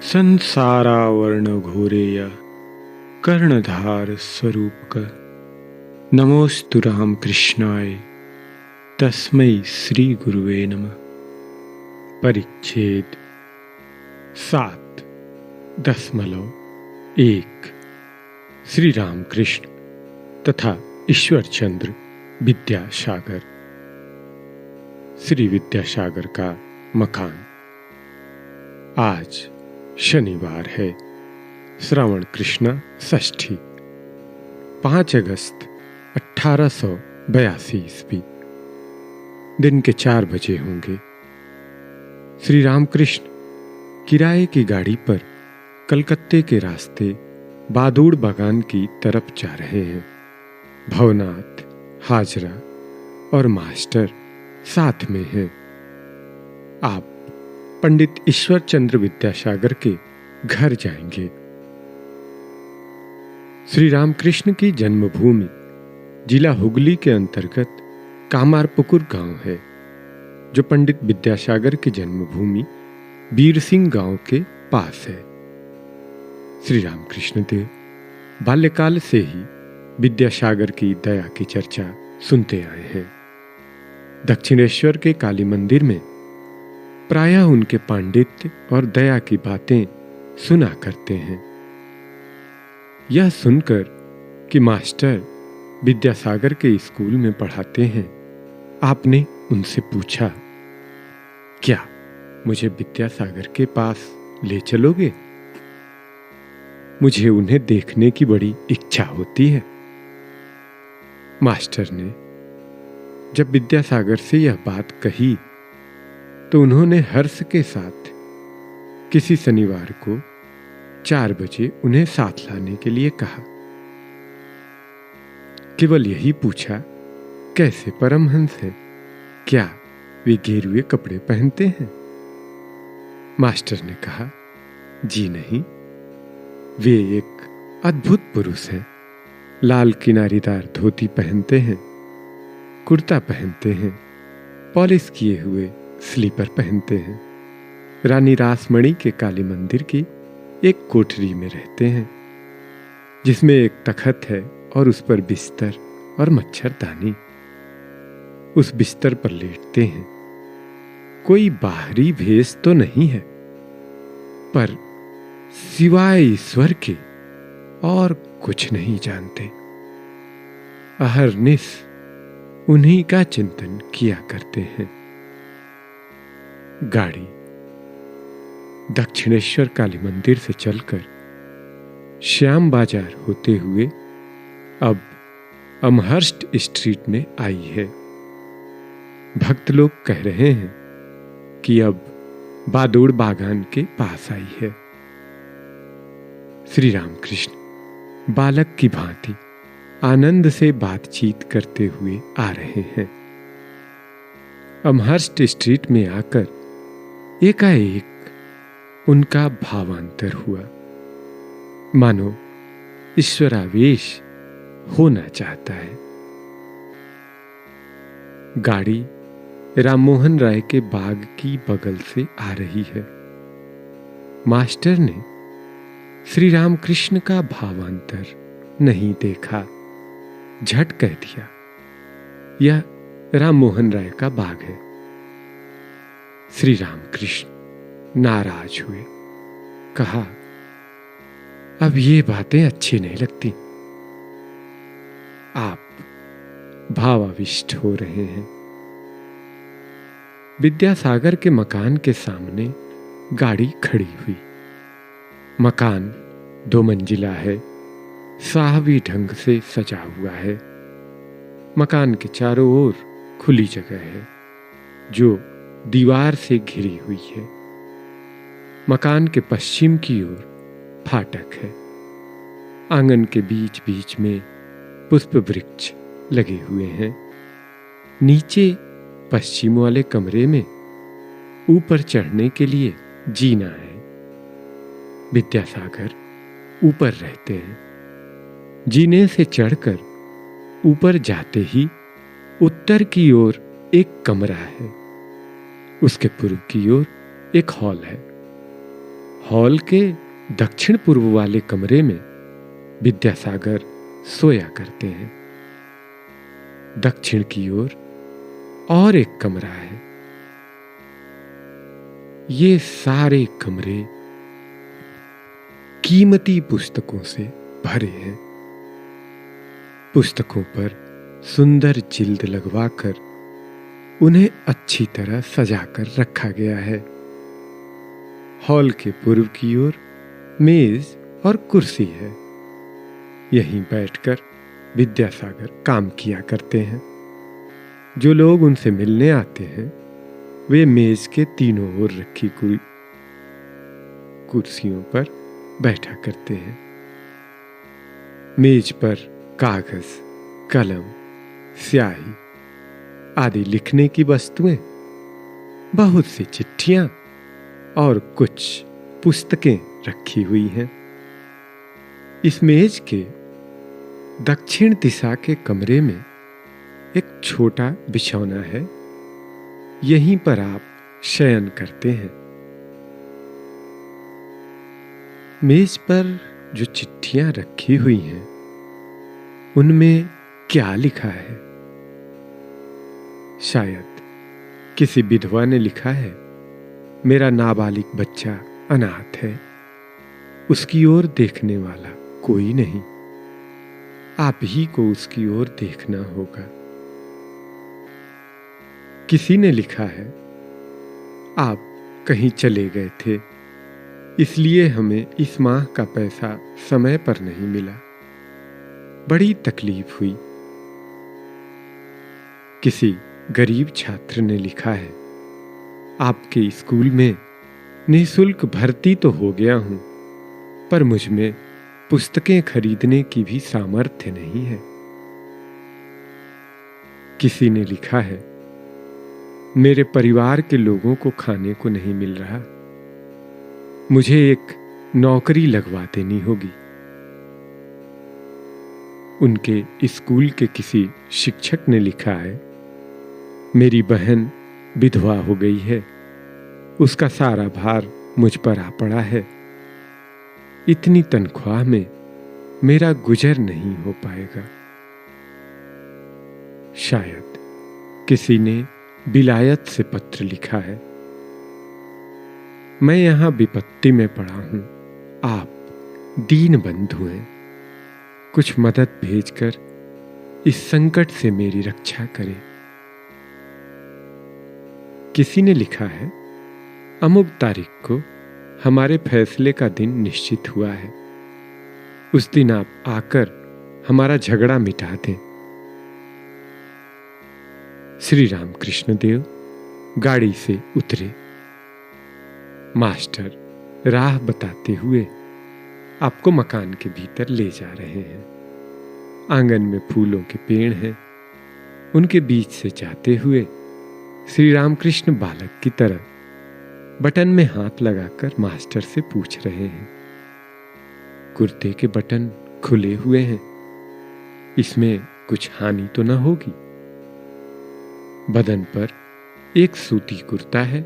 संसारावर्ण घोरेय कर्णधार स्वरूप नमोस्तु राम कृष्णाय तस्मै श्री गुरुवे नमः। परिच्छेद 7.1 श्री रामकृष्ण तथा ईश्वरचंद्र विद्यासागर। श्री विद्यासागर का मकान। आज शनिवार है, श्रावण कृष्ण षष्ठी, 5 अगस्त 1882 ईस्वी। दिन के 4 बजे होंगे। श्री रामकृष्ण किराए की गाड़ी पर कलकत्ते के रास्ते बादूड़ बागान की तरफ जा रहे हैं। भवनाथ, हाजरा और मास्टर साथ में हैं। आप पंडित ईश्वरचंद्र विद्यासागर के घर जाएंगे। श्री रामकृष्ण की जन्मभूमि जिला हुगली के अंतर्गत कामारपुकुर गांव है, जो पंडित विद्यासागर की जन्मभूमि बीर सिंह गांव के पास है। श्री रामकृष्ण देव बाल्यकाल से ही विद्यासागर की दया की चर्चा सुनते आए हैं। दक्षिणेश्वर के काली मंदिर में प्रायः उनके पांडित्य और दया की बातें सुना करते हैं। यह सुनकर कि मास्टर विद्यासागर के स्कूल में पढ़ाते हैं, आपने उनसे पूछा, क्या मुझे विद्यासागर के पास ले चलोगे? मुझे उन्हें देखने की बड़ी इच्छा होती है। मास्टर ने जब विद्यासागर से यह बात कही तो उन्होंने हर्ष के साथ किसी शनिवार को 4 बजे उन्हें साथ लाने के लिए कहा। केवल यही पूछा, कैसे परमहंस हैं? क्या वे गेरुए कपड़े पहनते हैं? मास्टर ने कहा, जी नहीं, वे एक अद्भुत पुरुष हैं। लाल किनारीदार धोती पहनते हैं, कुर्ता पहनते हैं, पॉलिश किए हुए स्लीपर पहनते हैं। रानी रासमणी के काली मंदिर की एक कोठरी में रहते हैं, जिसमें एक तखत है और उस पर बिस्तर और मच्छरदानी। उस बिस्तर पर लेटते हैं। कोई बाहरी भेष तो नहीं है, पर सिवाय ईश्वर के और कुछ नहीं जानते। अहरनिश उन्हीं का चिंतन किया करते हैं। गाड़ी दक्षिणेश्वर काली मंदिर से चलकर श्याम बाजार होते हुए अब अमहर्स्ट स्ट्रीट में आई है। भक्त लोग कह रहे हैं कि अब बादूड़ बागान के पास आई है। श्री रामकृष्ण बालक की भांति आनंद से बातचीत करते हुए आ रहे हैं। अमहर्स्ट स्ट्रीट में आकर एकाएक उनका भावांतर हुआ, मानो ईश्वरावेश होना चाहता है। गाड़ी राममोहन राय के बाग की बगल से आ रही है। मास्टर ने श्री रामकृष्ण का भावांतर नहीं देखा, झट कह दिया, यह राममोहन राय का बाग है। श्री रामकृष्ण नाराज हुए, कहा, अब ये बातें अच्छी नहीं लगती। आप भावाविष्ट हो रहे हैं। विद्यासागर के मकान के सामने गाड़ी खड़ी हुई। मकान 2 मंजिला है, साहवी ढंग से सजा हुआ है। मकान के चारों ओर खुली जगह है, जो दीवार से घिरी हुई है। मकान के पश्चिम की ओर फाटक है। आंगन के बीच बीच में पुष्प वृक्ष लगे हुए हैं। नीचे पश्चिम वाले कमरे में ऊपर चढ़ने के लिए जीना है। विद्यासागर ऊपर रहते हैं। जीने से चढ़कर ऊपर जाते ही उत्तर की ओर एक कमरा है। उसके पूर्व की ओर एक हॉल है। हॉल के दक्षिण पूर्व वाले कमरे में विद्यासागर सोया करते हैं। दक्षिण की ओर और एक कमरा है। ये सारे कमरे कीमती पुस्तकों से भरे हैं। पुस्तकों पर सुंदर जिल्द लगवाकर उन्हें अच्छी तरह सजाकर रखा गया है। हॉल के पूर्व की ओर मेज और कुर्सी है। यहीं बैठकर विद्यासागर काम किया करते हैं। जो लोग उनसे मिलने आते हैं वे मेज के तीनों ओर रखी कुर्सियों पर बैठा करते हैं। मेज पर कागज, कलम, स्याही आदि लिखने की वस्तुएं, बहुत सी चिट्ठियां और कुछ पुस्तकें रखी हुई हैं। इस मेज के दक्षिण दिशा के कमरे में एक छोटा बिछौना है। यहीं पर आप शयन करते हैं। मेज पर जो चिट्ठियां रखी हुई हैं उनमें क्या लिखा है? शायद किसी विधवा ने लिखा है, मेरा नाबालिग बच्चा अनाथ है, उसकी ओर देखने वाला कोई नहीं, आप ही को उसकी ओर देखना होगा। किसी ने लिखा है, आप कहीं चले गए थे, इसलिए हमें इस माह का पैसा समय पर नहीं मिला, बड़ी तकलीफ हुई। किसी गरीब छात्र ने लिखा है, आपके स्कूल में निःशुल्क भर्ती तो हो गया हूं, पर मुझ में पुस्तकें खरीदने की भी सामर्थ्य नहीं है। किसी ने लिखा है, मेरे परिवार के लोगों को खाने को नहीं मिल रहा, मुझे एक नौकरी लगवा देनी होगी। उनके स्कूल के किसी शिक्षक ने लिखा है, मेरी बहन विधवा हो गई है, उसका सारा भार मुझ पर आ पड़ा है, इतनी तनख्वाह में मेरा गुजर नहीं हो पाएगा। शायद किसी ने विलायत से पत्र लिखा है, मैं यहां विपत्ति में पड़ा हूं, आप दीन बंधु हैं, कुछ मदद भेजकर इस संकट से मेरी रक्षा करें। किसी ने लिखा है, अमुक तारीख को हमारे फैसले का दिन निश्चित हुआ है, उस दिन आप आकर हमारा झगड़ा मिटा दें। श्री रामकृष्ण देव गाड़ी से उतरे। मास्टर राह बताते हुए आपको मकान के भीतर ले जा रहे हैं। आंगन में फूलों के पेड़ हैं। उनके बीच से जाते हुए श्री रामकृष्ण बालक की तरह बटन में हाथ लगाकर मास्टर से पूछ रहे हैं, कुर्ते के बटन खुले हुए हैं, इसमें कुछ हानि तो न होगी? बदन पर एक सूती कुर्ता है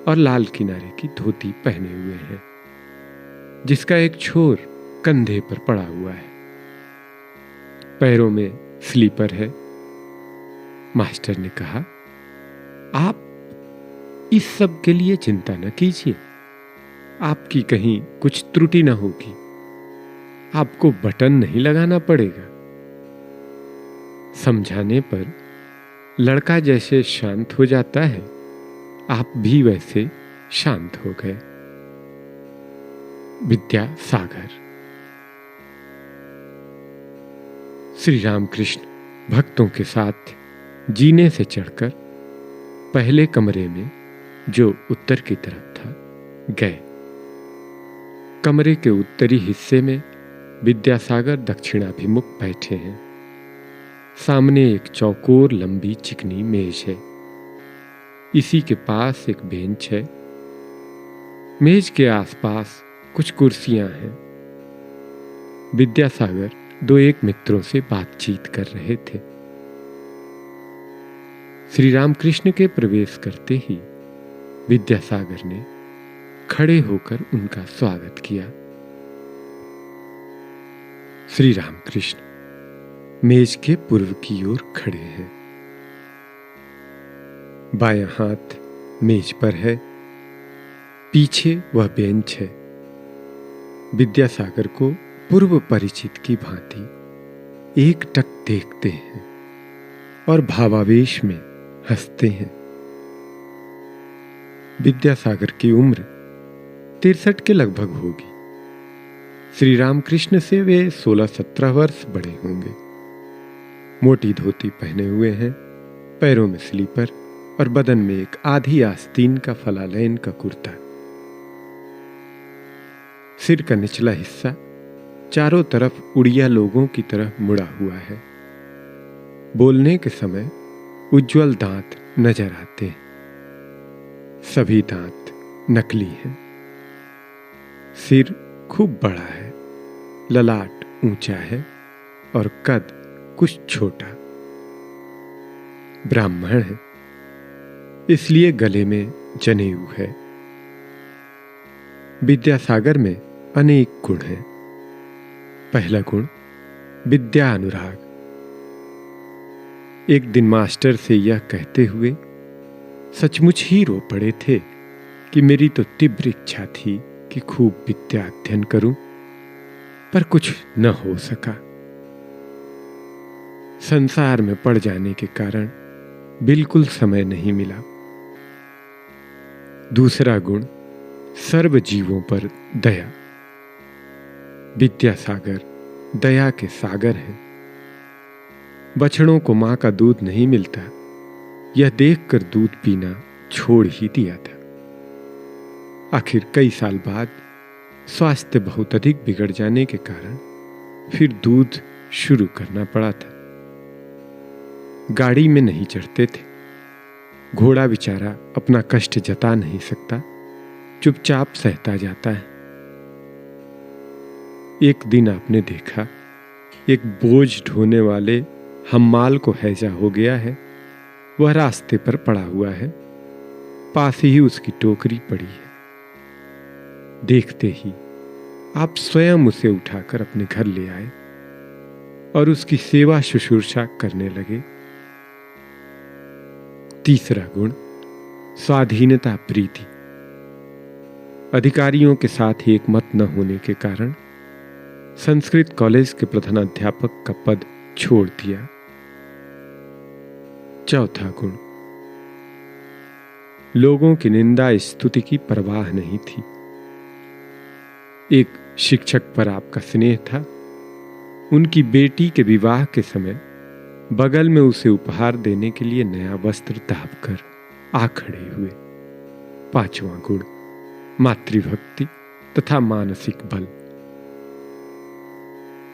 और लाल किनारे की धोती पहने हुए हैं, जिसका एक छोर कंधे पर पड़ा हुआ है। पैरों में स्लीपर है। मास्टर ने कहा, आप इस सब के लिए चिंता न कीजिए, आपकी कहीं कुछ त्रुटि न होगी, आपको बटन नहीं लगाना पड़ेगा। समझाने पर लड़का जैसे शांत हो जाता है, आप भी वैसे शांत हो गए। विद्यासागर। श्री रामकृष्ण भक्तों के साथ जीने से चढ़कर पहले कमरे में, जो उत्तर की तरफ था, गए। कमरे के उत्तरी हिस्से में विद्यासागर दक्षिणाभिमुख बैठे हैं। सामने एक चौकोर लंबी चिकनी मेज है। इसी के पास एक बेंच है। मेज के आसपास कुछ कुर्सियां हैं। विद्यासागर दो एक मित्रों से बातचीत कर रहे थे। श्री रामकृष्ण के प्रवेश करते ही विद्यासागर ने खड़े होकर उनका स्वागत किया। श्री रामकृष्ण मेज के पूर्व की ओर खड़े हैं। बायां हाथ मेज पर है, पीछे वह बेंच है। विद्यासागर को पूर्व परिचित की भांति एकटक देखते हैं और भावावेश में हंसते हैं। विद्यासागर की उम्र 63 के लगभग होगी। श्री रामकृष्ण से वे 16-17 वर्ष बड़े होंगे। मोटी धोती पहने हुए हैं, पैरों में स्लीपर और बदन में एक आधी आस्तीन का फलालैन का कुर्ता। सिर का निचला हिस्सा चारों तरफ उड़िया लोगों की तरह मुड़ा हुआ है। बोलने के समय उज्जवल दांत नजर आते हैं। सभी दांत नकली हैं। सिर खूब बड़ा है, ललाट ऊंचा है और कद कुछ छोटा। ब्राह्मण है, इसलिए गले में जनेऊ है। विद्यासागर में अनेक गुण हैं। पहला गुण विद्या अनुराग। एक दिन मास्टर से यह कहते हुए सचमुच ही रो पड़े थे कि मेरी तो तीव्र इच्छा थी कि खूब विद्या अध्ययन करूं, पर कुछ न हो सका। संसार में पड़ जाने के कारण बिल्कुल समय नहीं मिला। दूसरा गुण सर्व जीवों पर दया। विद्यासागर दया के सागर हैं। बछड़ों को मां का दूध नहीं मिलता, यह देखकर दूध पीना छोड़ ही दिया था। आखिर कई साल बाद स्वास्थ्य बहुत अधिक बिगड़ जाने के कारण फिर दूध शुरू करना पड़ा था। गाड़ी में नहीं चढ़ते थे। घोड़ा बेचारा अपना कष्ट जता नहीं सकता, चुपचाप सहता जाता है। एक दिन आपने देखा, एक बोझ ढोने वाले हम्माल को हैजा हो गया है। वह रास्ते पर पड़ा हुआ है, पास ही उसकी टोकरी पड़ी है। देखते ही आप स्वयं उसे उठाकर अपने घर ले आए और उसकी सेवा शुश्रूषा करने लगे। तीसरा गुण स्वाधीनता प्रीति। अधिकारियों के साथ एक मत न होने के कारण संस्कृत कॉलेज के प्रधानाध्यापक का पद छोड़ दिया। चौथा गुण लोगों की निंदा स्तुति की परवाह नहीं थी। एक शिक्षक पर आपका स्नेह था। उनकी बेटी के विवाह के समय बगल में उसे उपहार देने के लिए नया वस्त्र दाबकर आ खड़े हुए। पांचवा गुण मातृभक्ति तथा मानसिक बल।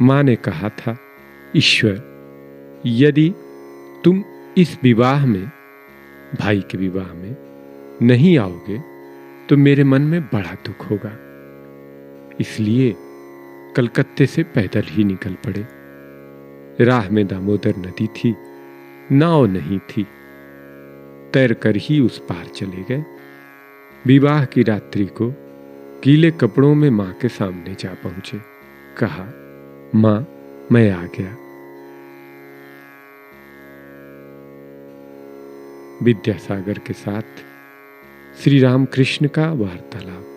मां ने कहा था, ईश्वर, यदि तुम इस विवाह में, भाई के विवाह में नहीं आओगे तो मेरे मन में बड़ा दुख होगा। इसलिए कलकत्ते से पैदल ही निकल पड़े। राह में दामोदर नदी थी, नाव नहीं थी। तैर कर ही उस पार चले गए। विवाह की रात्रि को गीले कपड़ों में मां के सामने जा पहुंचे। कहा, मां, मैं आ गया। विद्यासागर के साथ श्री रामकृष्ण का वार्तालाप।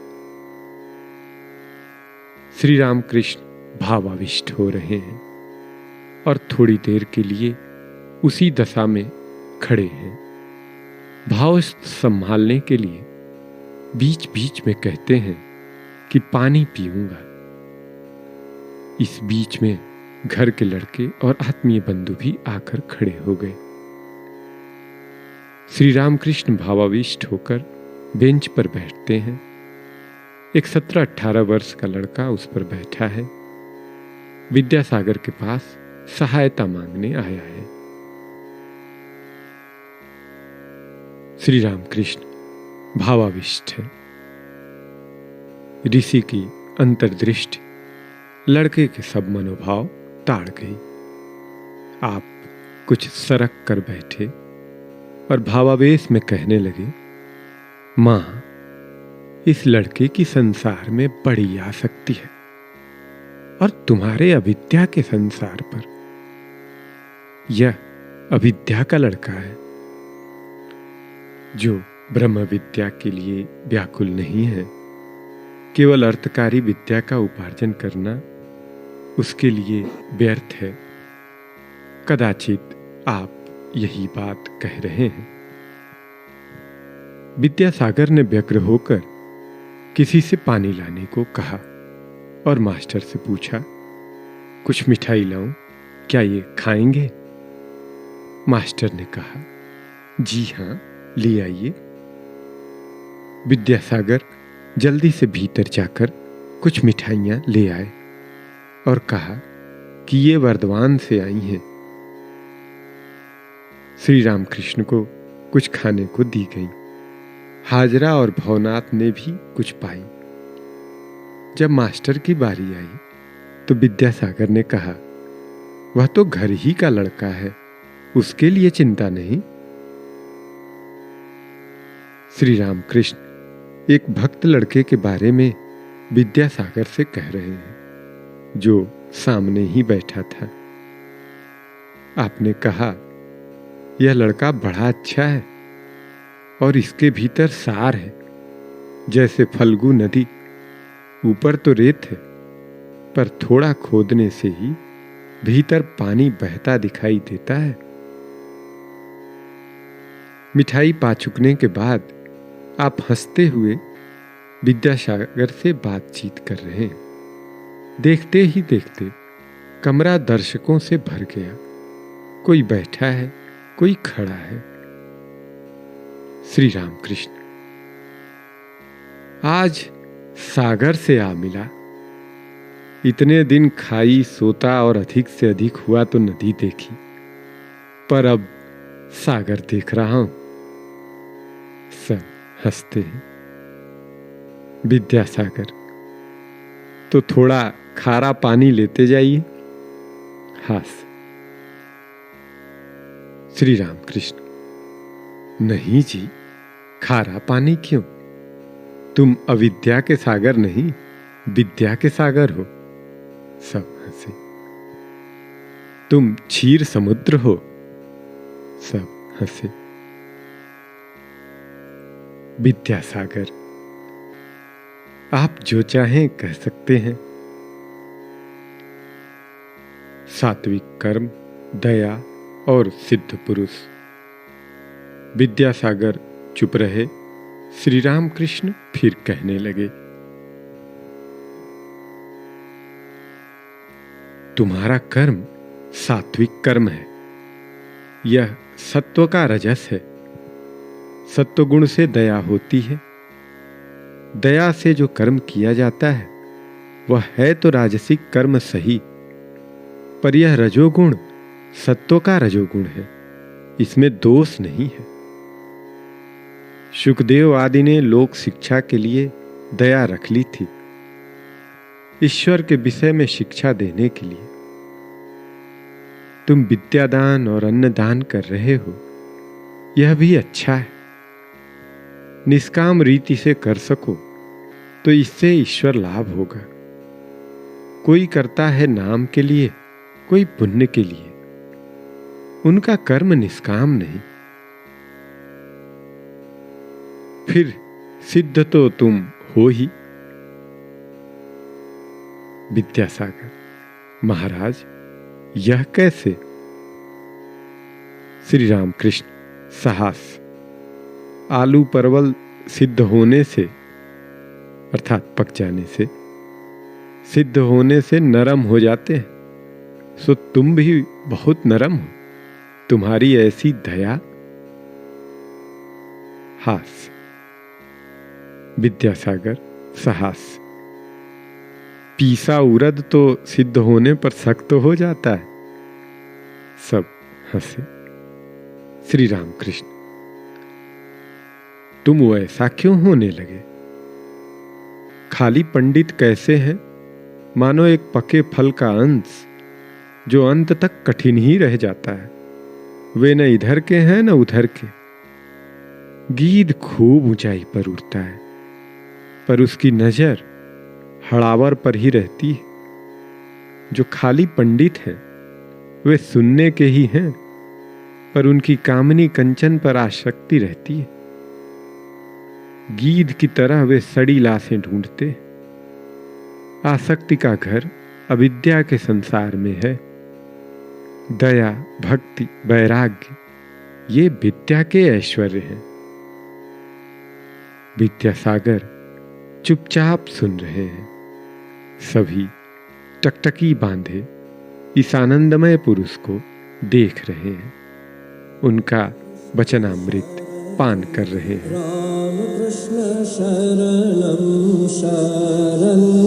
श्री रामकृष्ण भावाविष्ट हो रहे हैं और थोड़ी देर के लिए उसी दशा में खड़े हैं। भाव संभालने के लिए बीच बीच में कहते हैं कि पानी पीऊंगा। इस बीच में घर के लड़के और आत्मीय बंधु भी आकर खड़े हो गए। श्री रामकृष्ण भावाविष्ट होकर बेंच पर बैठते हैं। एक 17-18 वर्ष का लड़का उस पर बैठा है। विद्यासागर के पास सहायता मांगने आया है। श्री रामकृष्ण भावाविष्ट है। ऋषि की अंतर्दृष्टि लड़के के सब मनोभाव ताड़ गई। आप कुछ सरक कर बैठे और भावावेश में कहने लगे, मां, इस लड़के की संसार में बड़ी आसक्ति है और तुम्हारे अविद्या के संसार पर। यह अविद्या का लड़का है जो ब्रह्म विद्या के लिए व्याकुल नहीं है। केवल अर्थकारी विद्या का उपार्जन करना उसके लिए व्यर्थ है। कदाचित आप यही बात कह रहे हैं। विद्यासागर ने व्यग्र होकर किसी से पानी लाने को कहा और मास्टर से पूछा, कुछ मिठाई लाऊं, क्या ये खाएंगे? मास्टर ने कहा, जी हां, ले आइए। विद्यासागर जल्दी से भीतर जाकर कुछ मिठाइयां ले आए और कहा कि ये वर्धमान से आई हैं। श्री रामकृष्ण को कुछ खाने को दी गई। हाजरा और भवनाथ ने भी कुछ पाई। जब मास्टर की बारी आई तो विद्यासागर ने कहा, वह तो घर ही का लड़का है, उसके लिए चिंता नहीं। श्री रामकृष्ण एक भक्त लड़के के बारे में विद्यासागर से कह रहे हैं जो सामने ही बैठा था। आपने कहा, यह लड़का बड़ा अच्छा है और इसके भीतर सार है, जैसे फल्गु नदी। ऊपर तो रेत है, पर थोड़ा खोदने से ही भीतर पानी बहता दिखाई देता है। मिठाई पा चुकने के बाद आप हंसते हुए विद्यासागर से बातचीत कर रहे हैं। देखते ही देखते कमरा दर्शकों से भर गया। कोई बैठा है, कोई खड़ा है। श्री रामकृष्ण, आज सागर से आ मिला। इतने दिन खाई सोता और अधिक से अधिक हुआ तो नदी देखी, पर अब सागर देख रहा हूं। सब हंसते हैं। विद्यासागर, तो थोड़ा खारा पानी लेते जाइए। हास्य। श्री रामकृष्ण, नहीं जी, खारा पानी क्यों? तुम अविद्या के सागर नहीं, विद्या के सागर हो। सब हंसे। तुम क्षीर समुद्र हो। सब हंसे। विद्यासागर, आप जो चाहें कह सकते हैं। सात्विक कर्म, दया और सिद्ध पुरुष। विद्यासागर चुप रहे। श्री रामकृष्ण फिर कहने लगे, तुम्हारा कर्म सात्विक कर्म है। यह सत्व का रजस है। सत्वगुण से दया होती है। दया से जो कर्म किया जाता है वह है तो राजसिक कर्म सही, पर यह रजोगुण सत्व का रजोगुण है। इसमें दोष नहीं है। शुकदेव आदि ने लोक शिक्षा के लिए दया रख ली थी, ईश्वर के विषय में शिक्षा देने के लिए। तुम विद्यादान और अन्नदान कर रहे हो, यह भी अच्छा है। निष्काम रीति से कर सको तो इससे ईश्वर लाभ होगा। कोई करता है नाम के लिए, कोई पुण्य के लिए। उनका कर्म निष्काम नहीं। फिर सिद्ध तो तुम हो ही। विद्यासागर, महाराज, यह कैसे? श्री रामकृष्ण, साहस। आलू परवल सिद्ध होने से, अर्थात पक जाने से, सिद्ध होने से नरम हो जाते हैं। सो तुम भी बहुत नरम हो। तुम्हारी ऐसी दया। हास्य। विद्यासागर, साहस। पीसा उरद तो सिद्ध होने पर सख्त हो जाता है। सब हंसे। श्री रामकृष्ण, तुम वैसा क्यों होने लगे? खाली पंडित कैसे हैं? मानो एक पके फल का अंश जो अंत तक कठिन ही रह जाता है। वे न इधर के हैं न उधर के। गीध खूब ऊंचाई पर उड़ता है, पर उसकी नजर हड़ावर पर ही रहती है। जो खाली पंडित हैं वे सुनने के ही हैं, पर उनकी कामनी कंचन पर आसक्ति रहती है। गीध की तरह वे सड़ी लाशें ढूंढते। आसक्ति का घर अविद्या के संसार में है। दया, भक्ति, वैराग्य ये विद्या के ऐश्वर्य हैं। विद्यासागर चुपचाप सुन रहे हैं। सभी टकटकी बांधे इस आनंदमय पुरुष को देख रहे हैं, उनका वचनामृत पान कर रहे हैं। राम कृष्ण शरणं शरणं